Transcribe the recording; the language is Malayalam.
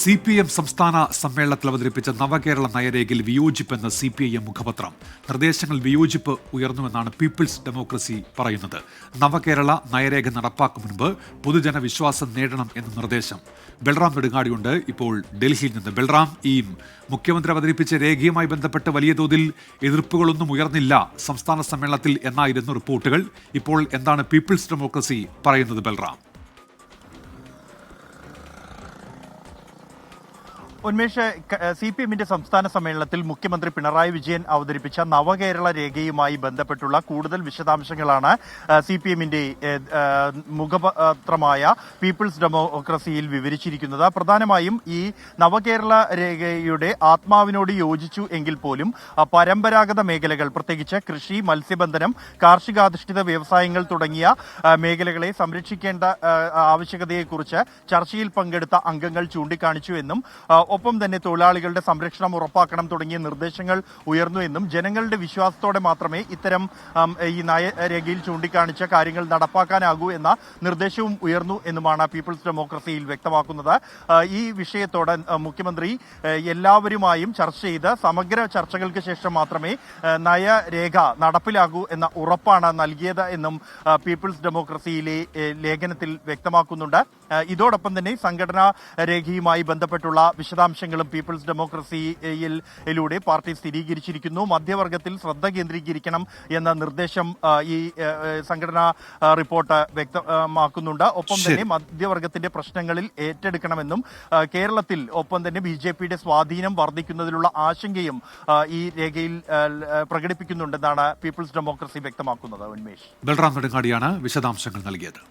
CPM സംസ്ഥാന സമ്മേളനത്തിൽ അവതരിപ്പിച്ച നവകേരള നയരേഖയിൽ വിയോജിപ്പെന്ന് CPIM മുഖപത്രം. നിർദ്ദേശങ്ങൾ വിയോജിപ്പ് ഉയർന്നുവെന്നാണ് പീപ്പിൾസ് ഡെമോക്രസി പറയുന്നത്. നവകേരള നയരേഖ നടപ്പാക്കും മുൻപ് പൊതുജന വിശ്വാസം നേടണം എന്ന നിർദ്ദേശം. ബൽറാം നെടുങ്ങാടിയുണ്ട് ഇപ്പോൾ ഡൽഹിയിൽ നിന്ന്. ബൽറാം, ഈ മുഖ്യമന്ത്രി അവതരിപ്പിച്ച രേഖയുമായി ബന്ധപ്പെട്ട് വലിയ തോതിൽ എതിർപ്പുകളൊന്നും ഉയർന്നില്ല സംസ്ഥാന സമ്മേളനത്തിൽ എന്നായിരുന്നു റിപ്പോർട്ടുകൾ. ഇപ്പോൾ എന്താണ് പീപ്പിൾസ് ഡെമോക്രസി പറയുന്നത് ബൽറാം? ഉന്മേഷ്, CPMന്റെ സംസ്ഥാന സമ്മേളനത്തിൽ മുഖ്യമന്ത്രി പിണറായി വിജയൻ അവതരിപ്പിച്ച നവകേരള രേഖയുമായി ബന്ധപ്പെട്ടുള്ള കൂടുതൽ വിശദാംശങ്ങളാണ് CPMന്റെ മുഖപത്രമായ പീപ്പിൾസ് ഡെമോക്രസിയിൽ വിവരിച്ചിരിക്കുന്നത്. പ്രധാനമായും ഈ നവകേരള രേഖയുടെ ആത്മാവിനോട് യോജിച്ചു എങ്കിൽ പോലും പരമ്പരാഗത മേഖലകൾ, പ്രത്യേകിച്ച് കൃഷി, മത്സ്യബന്ധനം, കാർഷികാധിഷ്ഠിത വ്യവസായങ്ങൾ തുടങ്ങിയ മേഖലകളെ സംരക്ഷിക്കേണ്ട ആവശ്യകതയെക്കുറിച്ച് ചർച്ചയിൽ പങ്കെടുത്ത അംഗങ്ങൾ ചൂണ്ടിക്കാണിച്ചു എന്നും ഒപ്പം തന്നെ തൊഴിലാളികളുടെ സംരക്ഷണം ഉറപ്പാക്കണം തുടങ്ങിയ നിർദ്ദേശങ്ങൾ ഉയർന്നു എന്നും ജനങ്ങളുടെ വിശ്വാസത്തോടെ മാത്രമേ ഇത്തരം ഈ നയരേഖയിൽ ചൂണ്ടിക്കാണിച്ച കാര്യങ്ങൾ നടപ്പാക്കാനാകൂ എന്ന നിർദ്ദേശവും ഉയർന്നു എന്നുമാണ് പീപ്പിൾസ് ഡെമോക്രസിയിൽ വ്യക്തമാക്കുന്നത്. ഈ വിഷയത്തോടെ മുഖ്യമന്ത്രി എല്ലാവരുമായും ചർച്ച ചെയ്ത് സമഗ്ര ചർച്ചകൾക്ക് ശേഷം മാത്രമേ നയരേഖ നടപ്പിലാകൂ എന്ന ഉറപ്പാണ് നൽകിയത് എന്നും പീപ്പിൾസ് ഡെമോക്രസിയിലെ ലേഖനത്തിൽ വ്യക്തമാക്കുന്നുണ്ട്. ഇതോടൊപ്പം തന്നെ സംഘടനാ രേഖയുമായി ബന്ധപ്പെട്ടുള്ള വിശദാംശങ്ങളും പീപ്പിൾസ് ഡെമോക്രസിയിലൂടെ പാർട്ടി സ്ഥിരീകരിച്ചിരിക്കുന്നു. മധ്യവർഗത്തിൽ ശ്രദ്ധ കേന്ദ്രീകരിക്കണം എന്ന നിർദ്ദേശം ഈ സംഘടനാ റിപ്പോർട്ട് വ്യക്തമാക്കുന്നുണ്ട്. ഒപ്പം തന്നെ മധ്യവർഗത്തിന്റെ പ്രശ്നങ്ങളിൽ ഏറ്റെടുക്കണമെന്നും കേരളത്തിൽ ഒപ്പം തന്നെ BJPയുടെ സ്വാധീനം വർദ്ധിക്കുന്നതിലുള്ള ആശങ്കയും ഈ രേഖയിൽ പ്രകടിപ്പിക്കുന്നുണ്ടെന്നാണ് പീപ്പിൾസ് ഡെമോക്രസി വ്യക്തമാക്കുന്നത്. ഉന്മേഷ്, ബൽറാം നെടുങ്ങാടിയാണ് വിശദാംശങ്ങൾ നൽകിയത്.